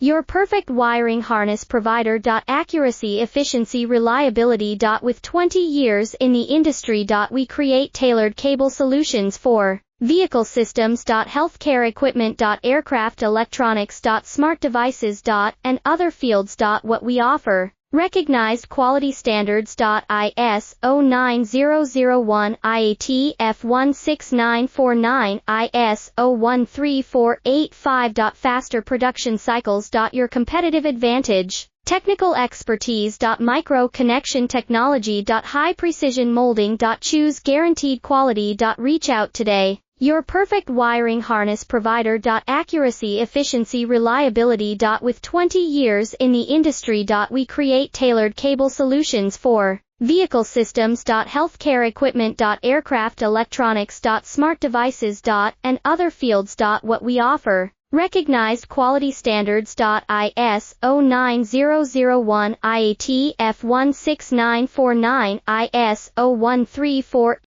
Your perfect wiring harness provider. Accuracy, efficiency, reliability. With 20 years in the industry. We create tailored cable solutions for vehicle systems. Healthcare equipment. Aircraft electronics. Smart devices. And other fields. What we offer. Recognized quality standards. ISO 9001, IAT F16949, ISO 13485. Faster production cycles. Your competitive advantage. Technical expertise. Micro connection technology. High precision molding. Choose guaranteed quality. Reach out today. Your perfect wiring harness provider. Accuracy, efficiency, reliability. With 20 years in the industry. We create tailored cable solutions for vehicle systems. Healthcare equipment. Aircraft electronics. Smart devices. And other fields. What we offer. Recognized quality standards. ISO 9001, IAT F16949, ISO 13485.